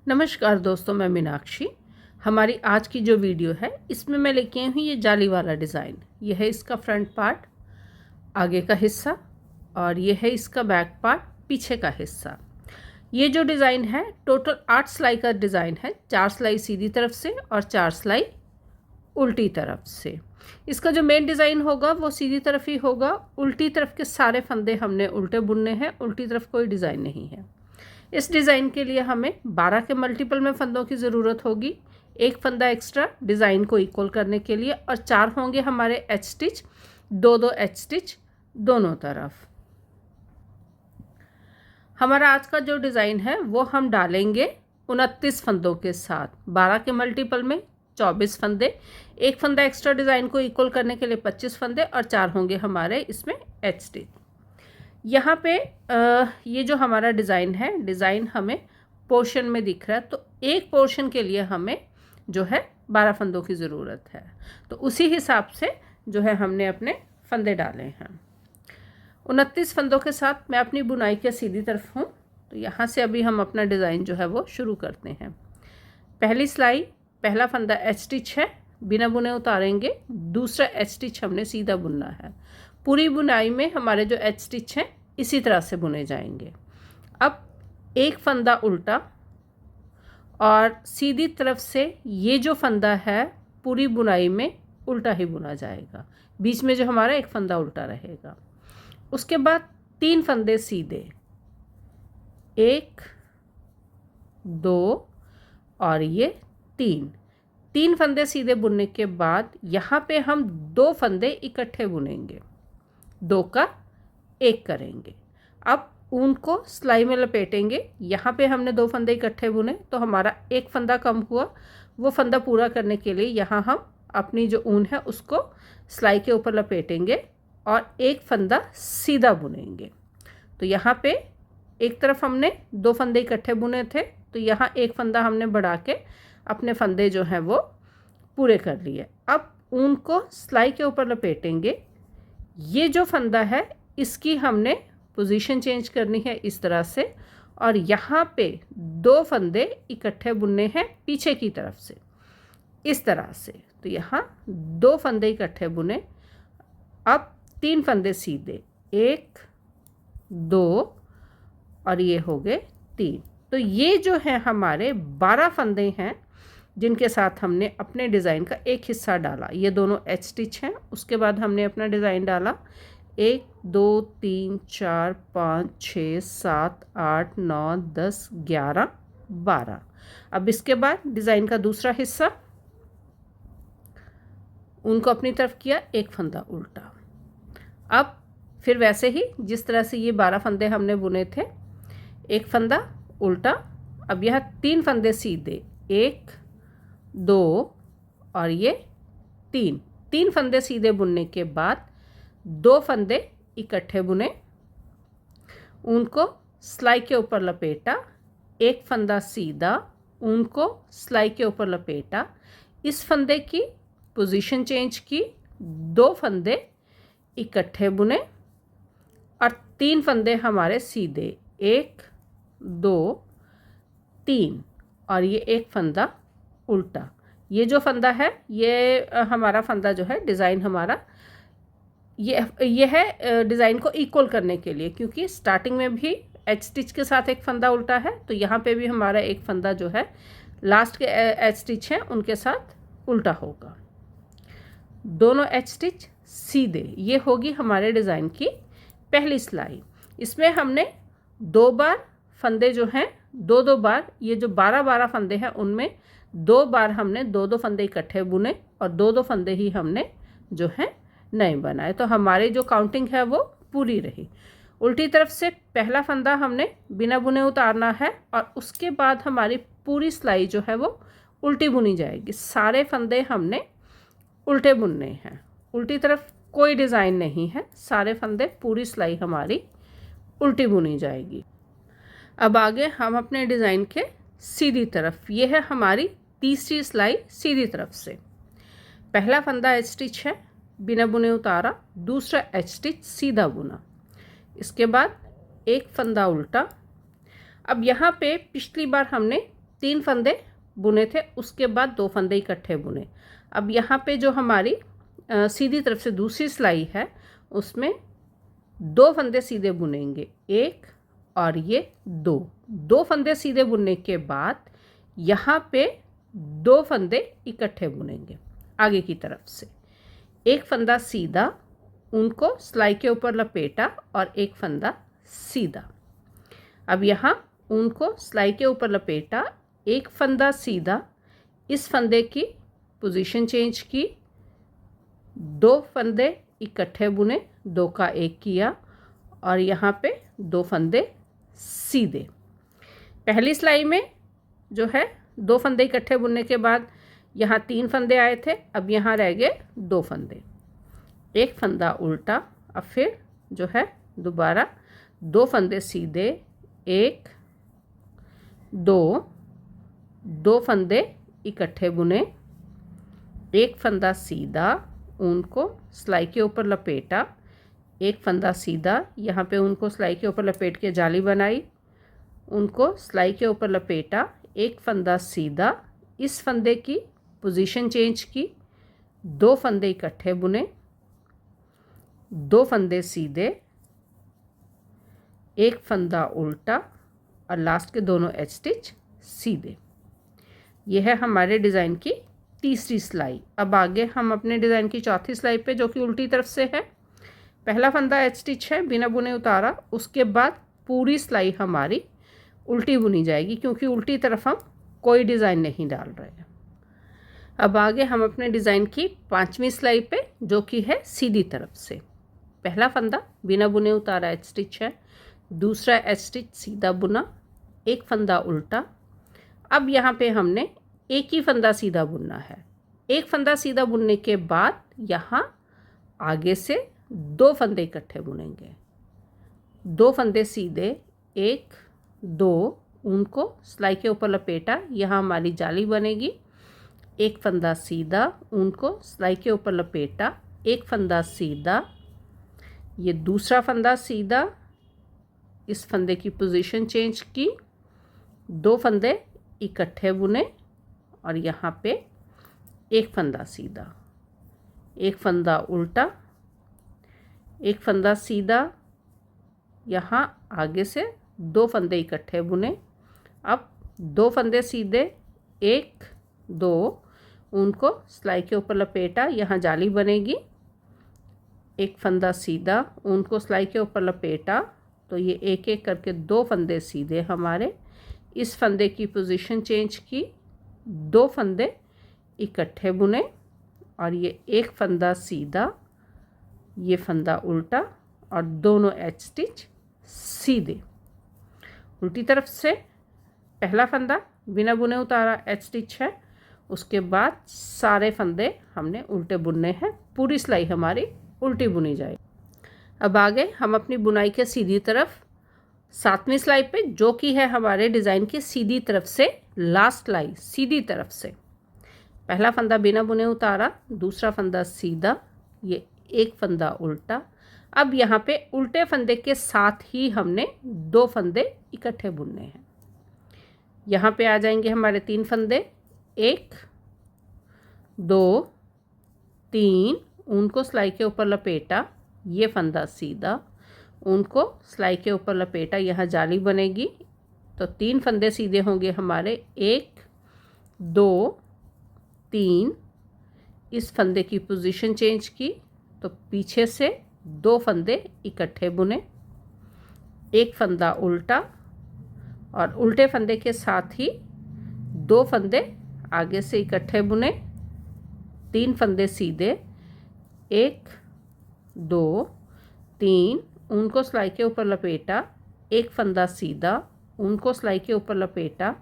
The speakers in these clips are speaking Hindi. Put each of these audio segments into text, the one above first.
नमस्कार दोस्तों, मैं मीनाक्षी। हमारी आज की जो वीडियो है इसमें मैं लेके आई हूँ ये जाली वाला डिज़ाइन। यह है इसका फ्रंट पार्ट, आगे का हिस्सा, और ये है इसका बैक पार्ट, पीछे का हिस्सा। ये जो डिज़ाइन है टोटल 8 सिलाई का डिज़ाइन है। 4 सिलाई सीधी तरफ से और 4 सिलाई उल्टी तरफ से। इसका जो मेन डिज़ाइन होगा वो सीधी तरफ ही होगा। उल्टी तरफ के सारे फंदे हमने उल्टे बुनने हैं, उल्टी तरफ कोई डिज़ाइन नहीं है। इस डिज़ाइन के लिए हमें 12 के मल्टीपल में फंदों की ज़रूरत होगी। एक फंदा एक्स्ट्रा डिज़ाइन को इक्वल करने के लिए, और 4 होंगे हमारे एच स्टिच, 2-2 एच स्टिच दोनों तरफ। हमारा आज का जो डिज़ाइन है वो हम डालेंगे 29 फंदों के साथ। 12 के मल्टीपल में 24 फंदे, एक फंदा एक्स्ट्रा डिज़ाइन को इक्वल करने के लिए 25 फंदे, और 4 होंगे हमारे इसमें एच स्टिच। यहाँ पे ये जो हमारा डिज़ाइन है, डिज़ाइन हमें पोर्शन में दिख रहा है, तो एक पोर्शन के लिए हमें जो है 12 फंदों की ज़रूरत है। तो उसी हिसाब से जो है हमने अपने फंदे डाले हैं। 29 फंदों के साथ मैं अपनी बुनाई के सीधी तरफ हूँ। तो यहाँ से अभी हम अपना डिज़ाइन जो है वो शुरू करते हैं। पहली सिलाई, पहला फंदा एच स्टिच है, बिना बुने उतारेंगे। दूसरा एच स्टिच हमने सीधा बुनना है। पूरी बुनाई में हमारे जो एच स्टिच हैं इसी तरह से बुने जाएंगे। अब एक फंदा उल्टा, और सीधी तरफ से ये जो फंदा है पूरी बुनाई में उल्टा ही बुना जाएगा। बीच में जो हमारा एक फंदा उल्टा रहेगा। उसके बाद 3 फंदे सीधे, 1, 2 और ये 3 फंदे सीधे बुनने के बाद यहाँ पे हम 2 फंदे इकट्ठे बुनेंगे, 2 का 1 करेंगे। अब ऊन को सिलाई में लपेटेंगे। यहाँ पे हमने 2 फंदे इकट्ठे बुने तो हमारा एक फंदा कम हुआ। वो फंदा पूरा करने के लिए यहाँ हम अपनी जो ऊन है उसको सिलाई के ऊपर लपेटेंगे और एक फंदा सीधा बुनेंगे। तो यहाँ पे एक तरफ हमने 2 फंदे इकट्ठे बुने थे, तो यहाँ एक फंदा हमने बढ़ा के अपने फंदे जो हैं वो पूरे कर लिए। अब ऊन को सिलाई के ऊपर लपेटेंगे। ये जो फंदा है इसकी हमने पोजीशन चेंज करनी है इस तरह से, और यहाँ पे 2 फंदे इकट्ठे बुनने हैं पीछे की तरफ से इस तरह से। तो यहाँ 2 फंदे इकट्ठे बुने। अब 3 फंदे सीधे, 1, 2 और ये हो गए 3। तो ये जो है हमारे 12 फंदे हैं जिनके साथ हमने अपने डिज़ाइन का एक हिस्सा डाला। ये दोनों एच स्टिच हैं। उसके बाद हमने अपना डिज़ाइन डाला। 1, 2, 3, 4, 5, 6, 7, 8, 9, 10, 11, 12। अब इसके बाद डिज़ाइन का दूसरा हिस्सा उनको अपनी तरफ किया, एक फंदा उल्टा। अब फिर वैसे ही जिस तरह से ये 12 फंदे हमने बुने थे, एक फंदा उल्टा। अब यह 3 फंदे सीधे, 1, 2 और ये 3 फंदे सीधे बुनने के बाद 2 फंदे इकट्ठे बुने। ऊन को सिलाई के ऊपर लपेटा, एक फंदा सीधा, ऊन को सिलाई के ऊपर लपेटा, इस फंदे की पोजीशन चेंज की, 2 फंदे इकट्ठे बुने और 3 फंदे हमारे सीधे, 1, 2, 3 और ये एक फंदा उल्टा। ये जो फंदा है ये हमारा फंदा जो है डिज़ाइन हमारा ये है डिज़ाइन को इक्वल करने के लिए, क्योंकि स्टार्टिंग में भी एच स्टिच के साथ एक फंदा उल्टा है, तो यहाँ पे भी हमारा एक फंदा जो है लास्ट के एच स्टिच हैं उनके साथ उल्टा होगा। दोनों एच स्टिच सीधे। ये होगी हमारे डिज़ाइन की पहली सिलाई। इसमें हमने 2 बार फंदे जो हैं 2-2 बार, ये जो 12-12 फंदे हैं उनमें 2 बार हमने 2-2 फंदे इकट्ठे बुने और 2-2 फंदे ही हमने जो है नए बनाए। तो हमारी जो काउंटिंग है वो पूरी रही। उल्टी तरफ से पहला फंदा हमने बिना बुने उतारना है और उसके बाद हमारी पूरी सिलाई जो है वो उल्टी बुनी जाएगी। सारे फंदे हमने उल्टे बुनने हैं। उल्टी तरफ कोई डिज़ाइन नहीं है, सारे फंदे पूरी सिलाई हमारी उल्टी बुनी जाएगी। अब आगे हम अपने डिज़ाइन के सीधी तरफ, ये है हमारी तीसरी सिलाई सीधी तरफ से। पहला फंदा एच स्टिच है, बिना बुने उतारा। दूसरा एच स्टिच सीधा बुना। इसके बाद एक फंदा उल्टा। अब यहाँ पे पिछली बार हमने 3 फंदे बुने थे, उसके बाद 2 फंदे इकट्ठे बुने। अब यहाँ पे जो हमारी सीधी तरफ से दूसरी सिलाई है उसमें 2 फंदे सीधे बुनेंगे, 1 और ये 2 फंदे सीधे बुनने के बाद यहाँ पे 2 फंदे इकट्ठे बुनेंगे आगे की तरफ से। एक फंदा सीधा, उनको सिलाई के ऊपर लपेटा और एक फंदा सीधा। अब यहाँ उनको सिलाई के ऊपर लपेटा, एक फंदा सीधा, इस फंदे की पोजीशन चेंज की, 2 फंदे इकट्ठे बुने, 2 का 1 किया और यहाँ पे 2 फंदे सीधे। पहली सिलाई में जो है 2 फंदे इकट्ठे बुनने के बाद यहाँ 3 फंदे आए थे, अब यहाँ रह गए 2 फंदे, एक फंदा उल्टा। अब फिर जो है दोबारा 2 फंदे सीधे, 1 2 फंदे इकट्ठे बुने, एक फंदा सीधा, उनको सिलाई के ऊपर लपेटा, एक फंदा सीधा, यहाँ पे उनको सिलाई के ऊपर लपेट के जाली बनाई, उनको सिलाई के ऊपर लपेटा, एक फंदा सीधा, इस फंदे की पोजीशन चेंज की, 2 फंदे इकट्ठे बुने, 2 फंदे सीधे, एक फंदा उल्टा और लास्ट के दोनों एच स्टिच सीधे। यह है हमारे डिज़ाइन की तीसरी सिलाई। अब आगे हम अपने डिज़ाइन की चौथी सिलाई पे, जो कि उल्टी तरफ से है, पहला फंदा एच स्टिच है, बिना बुने उतारा, उसके बाद पूरी सिलाई हमारी उल्टी बुनी जाएगी क्योंकि उल्टी तरफ हम कोई डिज़ाइन नहीं डाल रहे हैं। अब आगे हम अपने डिज़ाइन की 5वीं सिलाई पे, जो कि है सीधी तरफ से, पहला फंदा बिना बुने उतारा एच स्टिच है, दूसरा एच स्टिच सीधा बुना, एक फंदा उल्टा। अब यहाँ पे हमने एक ही फंदा सीधा बुनना है। एक फंदा सीधा बुनने के बाद यहाँ आगे से 2 फंदे इकट्ठे बुनेंगे, 2 फंदे सीधे, 1 2, उनको सिलाई के ऊपर लपेटा, यहाँ हमारी जाली बनेगी, एक फंदा सीधा, उनको सिलाई के ऊपर लपेटा, एक फंदा सीधा, ये दूसरा फंदा सीधा, इस फंदे की पोजीशन चेंज की, 2 फंदे इकट्ठे बुने और यहाँ पे एक फंदा सीधा, एक फंदा उल्टा, एक फंदा सीधा, यहाँ आगे से 2 फंदे इकट्ठे बुने। अब 2 फंदे सीधे, 1 2, उनको सिलाई के ऊपर लपेटा, यहाँ जाली बनेगी, एक फंदा सीधा, उनको सिलाई के ऊपर लपेटा, तो ये एक एक करके 2 फंदे सीधे हमारे, इस फंदे की पोजीशन चेंज की, 2 फंदे इकट्ठे बुने और ये एक फंदा सीधा, ये फंदा उल्टा और दोनों एच स्टिच सीधे। उल्टी तरफ से पहला फंदा बिना बुने उतारा एच स्टिच है, उसके बाद सारे फंदे हमने उल्टे बुनने हैं, पूरी सिलाई हमारी उल्टी बुनी जाएगी। अब आगे हम अपनी बुनाई के सीधी तरफ 7वीं सिलाई पे, जो कि है हमारे डिज़ाइन की सीधी तरफ से लास्ट सिलाई, सीधी तरफ से पहला फंदा बिना बुने उतारा, दूसरा फंदा सीधा, ये एक फंदा उल्टा। अब यहाँ पे उल्टे फंदे के साथ ही हमने 2 फंदे इकट्ठे बुनने हैं। यहाँ पे आ जाएंगे हमारे 3 फंदे, 1 2 3, उनको सिलाई के ऊपर लपेटा, ये फंदा सीधा, उनको सिलाई के ऊपर लपेटा, यहाँ जाली बनेगी, तो 3 फंदे सीधे होंगे हमारे, 1 2 3, इस फंदे की पोजीशन चेंज की, तो पीछे से 2 फंदे इकट्ठे बुने, एक फंदा उल्टा और उल्टे फंदे के साथ ही 2 फंदे आगे से इकट्ठे बुने, 3 फंदे सीधे, 1 2 3, उनको सिलाई के ऊपर लपेटा, एक फंदा सीधा, उनको सिलाई के ऊपर लपेटा,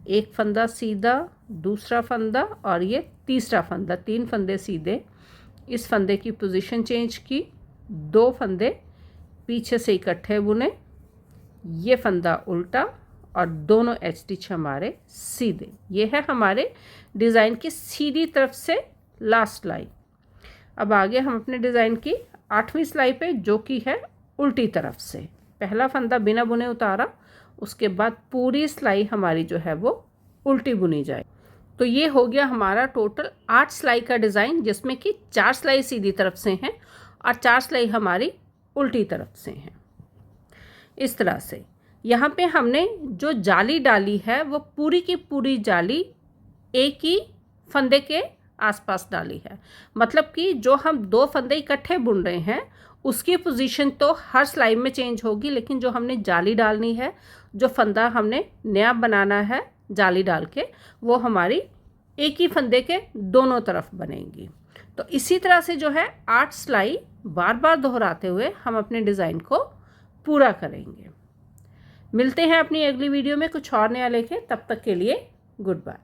एक फंदा सीधा, दूसरा फंदा और ये तीसरा फंदा, 3 फंदे सीधे, इस फंदे की पोजीशन चेंज की, 2 फंदे पीछे से इकट्ठे बुने, ये फंदा उल्टा और दोनों एच स्टिच हमारे सीधे। ये है हमारे डिज़ाइन की सीधी तरफ से लास्ट सिलाई। अब आगे हम अपने डिज़ाइन की 8वीं सिलाई पे, जो कि है उल्टी तरफ से, पहला फंदा बिना बुने उतारा, उसके बाद पूरी सिलाई हमारी जो है वो उल्टी बुनी जाए। तो ये हो गया हमारा टोटल 8 सिलाई का डिज़ाइन, जिसमें कि 4 सिलाई सीधी तरफ से हैं और 4 सिलाई हमारी उल्टी तरफ से हैं। इस तरह से यहाँ पे हमने जो जाली डाली है वो पूरी की पूरी जाली एक ही फंदे के आसपास डाली है। मतलब कि जो हम 2 फंदे इकट्ठे बुन रहे हैं उसकी पोजीशन तो हर सिलाई में चेंज होगी, लेकिन जो हमने जाली डालनी है, जो फंदा हमने नया बनाना है जाली डाल के, वो हमारी एक ही फंदे के दोनों तरफ बनेगी। तो इसी तरह से जो है 8 सिलाई बार बार दोहराते हुए हम अपने डिज़ाइन को पूरा करेंगे। मिलते हैं अपनी अगली वीडियो में कुछ और नया लेके, तब तक के लिए गुड बाय।